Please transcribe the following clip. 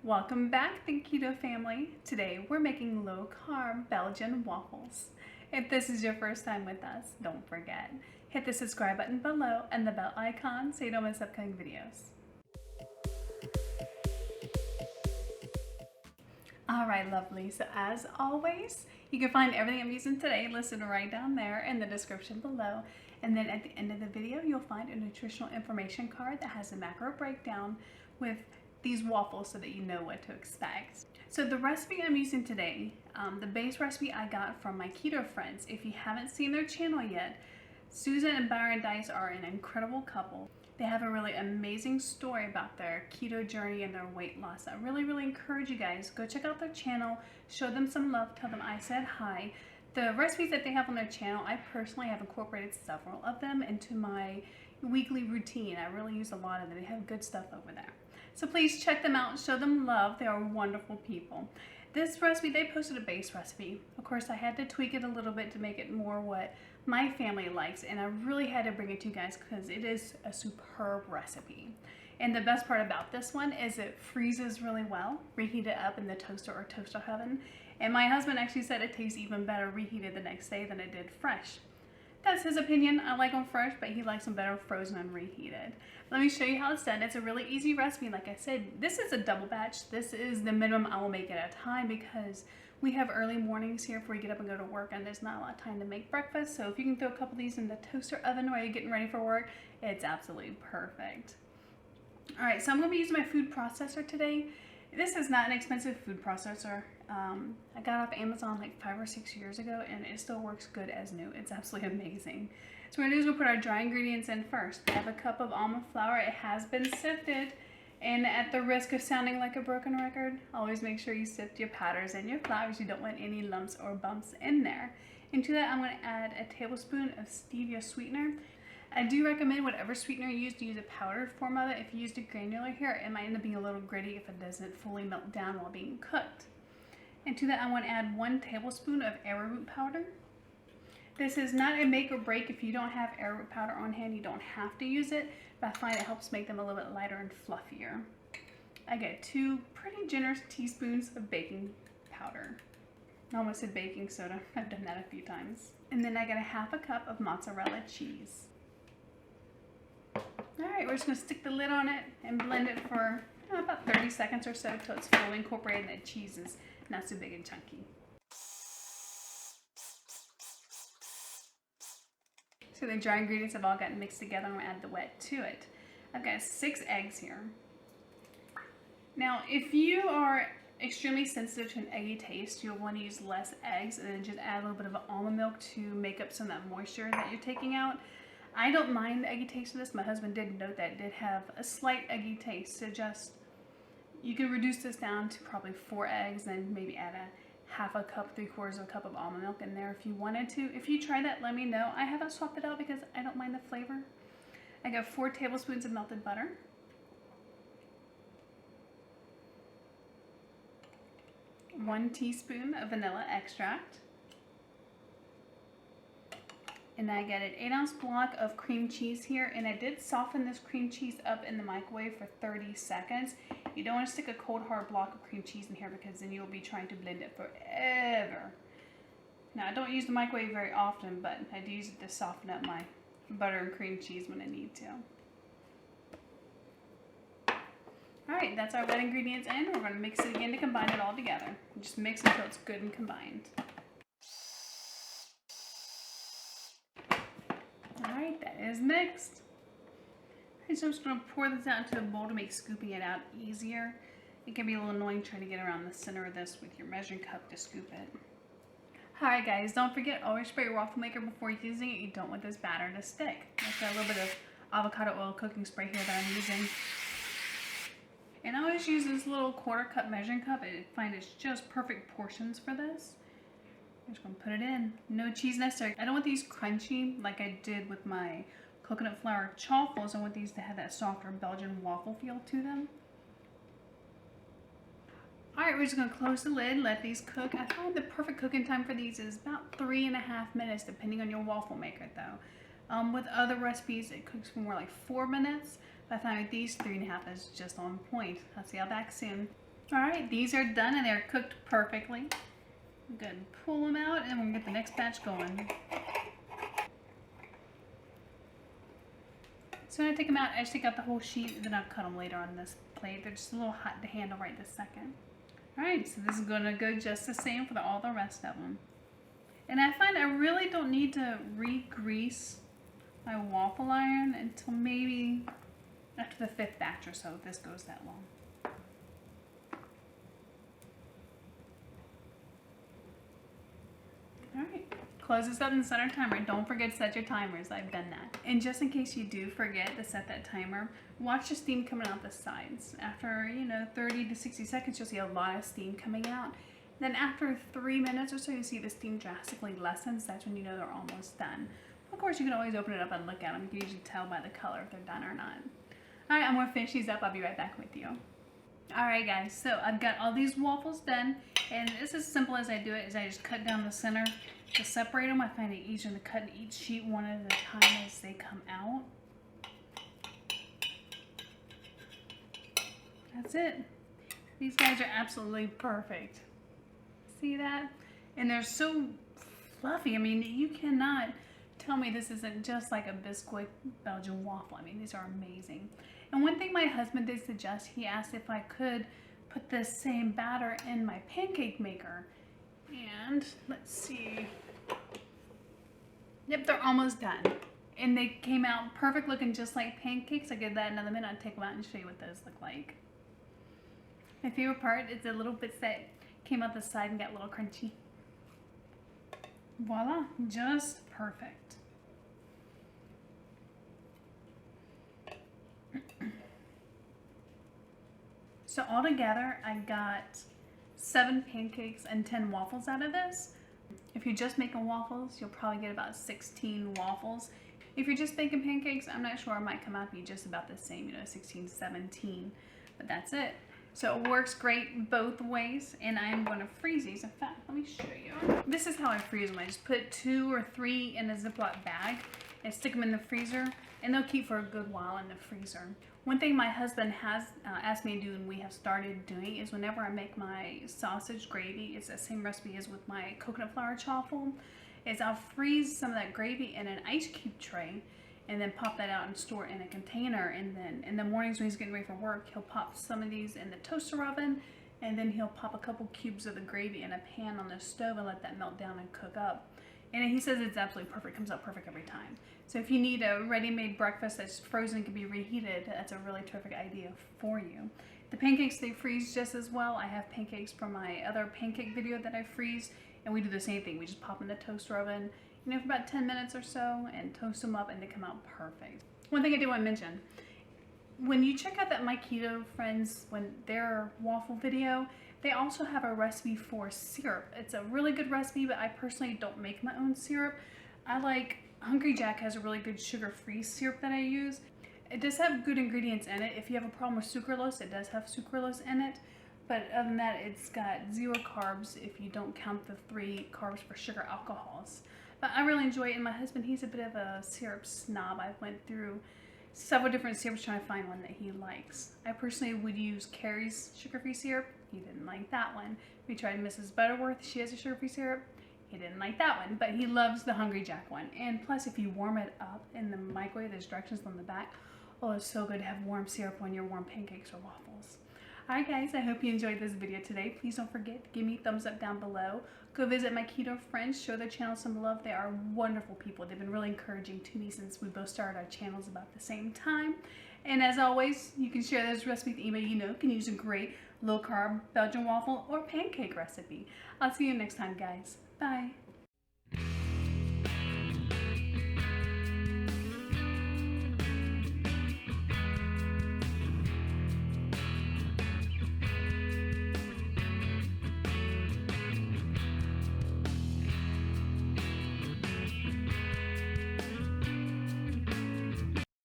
Welcome back, the Keto family. Today we're making low-carb Belgian waffles. If this is your first time with us, don't forget, hit the subscribe button below and the bell icon so you don't miss upcoming videos. Alright, lovely. So as always, you can find everything I'm using today listed right down there in the description below. And then at the end of the video, you'll find a nutritional information card that has a macro breakdown with these waffles so that you know what to expect. So the recipe I'm using today, the base recipe I got from my keto friends. If you haven't seen their channel yet, Susan and Byron Dice are an incredible couple. They have a really amazing story about their keto journey and their weight loss. I really encourage you guys, go check out their channel, show them some love, tell them I said hi. The recipes that they have on their channel, I personally have incorporated several of them into my weekly routine. I really use a lot of them. They have good stuff over there. So please check them out, show them love. They are wonderful people. This recipe, they posted a base recipe. Of course, I had to tweak it a little bit to make it more what my family likes, and I really had to bring it to you guys because it is a superb recipe. And the best part about this one is it freezes really well, reheat it up in the toaster or toaster oven. And my husband actually said it tastes even better reheated the next day than it did fresh. That's his opinion. I like them fresh, but he likes them better frozen and reheated. Let me show you how it's done. It's a really easy recipe. Like I said, this is a double batch. This is the minimum I will make at a time because we have early mornings here before we get up and go to work, and there's not a lot of time to make breakfast. So if you can throw a couple of these in the toaster oven while you're getting ready for work, it's absolutely perfect. All right, so I'm going to be using my food processor today. This is not an expensive food processor. I got off Amazon like 5 or 6 years ago, and it still works good as new. It's absolutely amazing. So what we're going to do is we'll put our dry ingredients in first. I have a cup of almond flour. It has been sifted, and at the risk of sounding like a broken record, always make sure you sift your powders and your flours. You don't want any lumps or bumps in there. And to that, I'm going to add a tablespoon of stevia sweetener. I do recommend whatever sweetener you use to use a powdered form of it. If you used a granular here, it might end up being a little gritty if it doesn't fully melt down while being cooked. And to that, I want to add 1 tablespoon of arrowroot powder. This is not a make or break. If you don't have arrowroot powder on hand, you don't have to use it, but I find it helps make them a little bit lighter and fluffier. I get 2 pretty generous teaspoons of baking powder. I almost said baking soda. I've done that a few times. And then I get a half a cup of mozzarella cheese. Alright, we're just going to stick the lid on it and blend it for about 30 seconds or so until it's fully incorporated and the cheese is not so big and chunky. So the dry ingredients have all gotten mixed together, and we'll add the wet to it. I've got 6 eggs here. Now, if you are extremely sensitive to an eggy taste, you'll want to use less eggs and then just add a little bit of almond milk to make up some of that moisture that you're taking out. I don't mind the eggy taste of this. My husband did note that it did have a slight eggy taste, so you can reduce this down to probably 4 eggs and maybe add a half a cup, 3/4 of a cup of almond milk in there if you wanted to. If you try that, let me know. I haven't swapped it out because I don't mind the flavor. I got 4 tablespoons of melted butter. One teaspoon of vanilla extract. And I got an 8-ounce block of cream cheese here, and I did soften this cream cheese up in the microwave for 30 seconds. You don't want to stick a cold hard block of cream cheese in here because then you'll be trying to blend it forever. Now I don't use the microwave very often, but I do use it to soften up my butter and cream cheese when I need to. Alright, that's our wet ingredients in. We're going to mix it again to combine it all together. Just mix until it's good and combined. Alright, that is mixed. Okay, so I'm just going to pour this out into a bowl to make scooping it out easier. It can be a little annoying trying to get around the center of this with your measuring cup to scoop it. Alright guys, don't forget, always spray your waffle maker before using it. You don't want this batter to stick. I've got a little bit of avocado oil cooking spray here that I'm using. And I always use this little 1/4 cup measuring cup. I find it's just perfect portions for this. I'm just going to put it in. No cheese necessary. I don't want these crunchy like I did with my coconut flour chaffles. I want these to have that softer Belgian waffle feel to them. Alright, we're just going to close the lid, let these cook. I find the perfect cooking time for these is about 3.5 minutes, depending on your waffle maker though. With other recipes, it cooks for more like 4 minutes. I find with these 3.5 is just on point. I'll see y'all back soon. All right, these are done and they're cooked perfectly. I'm going to pull them out and we'll get the next batch going. So when I take them out, I just take out the whole sheet and then I'll cut them later on this plate. They're just a little hot to handle right this second. All right, so this is going to go just the same for all the rest of them. And I find I really don't need to re-grease my waffle iron until maybe after the 5th batch or so, if this goes that long. Alright, close this up and set our timer. Don't forget to set your timers. I've done that. And just in case you do forget to set that timer, watch the steam coming out the sides. After, 30 to 60 seconds, you'll see a lot of steam coming out. Then after 3 minutes or so, you see the steam drastically lessens. That's when you know they're almost done. Of course, you can always open it up and look at them. You can usually tell by the color if they're done or not. All right, I'm gonna finish these up. I'll be right back with you. All right, guys, so I've got all these waffles done, and it's as simple as I do it is I just cut down the center to separate them. I find it easier to cut each sheet one at a time as they come out. That's it. These guys are absolutely perfect. See that? And they're so fluffy. I mean, you cannot tell me this isn't just like a biscuit Belgian waffle. I mean, these are amazing. And one thing my husband did suggest, he asked if I could put this same batter in my pancake maker. And let's see. Yep, they're almost done. And they came out perfect looking just like pancakes. I'll give that another minute. I'll take them out and show you what those look like. My favorite part is the little bits that came out the side and got a little crunchy. Voila, just perfect. So altogether, I got 7 pancakes and 10 waffles out of this. If you're just making waffles, you'll probably get about 16 waffles. If you're just baking pancakes, I'm not sure, it might come out to be just about the same, 16, 17, but that's it. So it works great both ways, and I'm going to freeze these. In fact, let me show you. This is how I freeze them. I just put 2 or 3 in a Ziploc bag and stick them in the freezer, and they'll keep for a good while in the freezer. One thing my husband has asked me to do, and we have started doing, is whenever I make my sausage gravy, it's the same recipe as with my coconut flour chaffle, is I'll freeze some of that gravy in an ice cube tray and then pop that out and store it in a container. And then in the mornings when he's getting ready for work, he'll pop some of these in the toaster oven, and then he'll pop a couple cubes of the gravy in a pan on the stove and let that melt down and cook up. And he says it's absolutely perfect, comes out perfect every time. So if you need a ready-made breakfast that's frozen, can be reheated, that's a really terrific idea for you. The pancakes, they freeze just as well. I have pancakes from my other pancake video that I freeze, and we do the same thing. We just pop in the toaster oven, for about 10 minutes or so, and toast them up, and they come out perfect. One thing I did want to mention, when you check out that My Keto Friends, when their waffle video, they also have a recipe for syrup. It's a really good recipe, but I personally don't make my own syrup. Hungry Jack has a really good sugar-free syrup that I use. It does have good ingredients in it. If you have a problem with sucralose, it does have sucralose in it. But other than that, it's got 0 carbs if you don't count the 3 carbs for sugar alcohols. But I really enjoy it, and my husband, he's a bit of a syrup snob. I went through several different syrups trying to find one that he likes. I personally would use Carrie's sugar-free syrup. He didn't like that one. We tried Mrs. Butterworth. She has a sugar-free syrup. He didn't like that one, but he loves the Hungry Jack one. And plus, if you warm it up in the microwave, there's directions on the back. Oh, it's so good to have warm syrup on your warm pancakes or waffles. Alright guys, I hope you enjoyed this video today. Please don't forget to give me a thumbs up down below. Go visit my keto friends, show their channel some love. They are wonderful people. They've been really encouraging to me since we both started our channels about the same time. And as always, you can share those recipes with anybody you know can use a great low-carb Belgian waffle or pancake recipe. I'll see you next time, guys. Bye.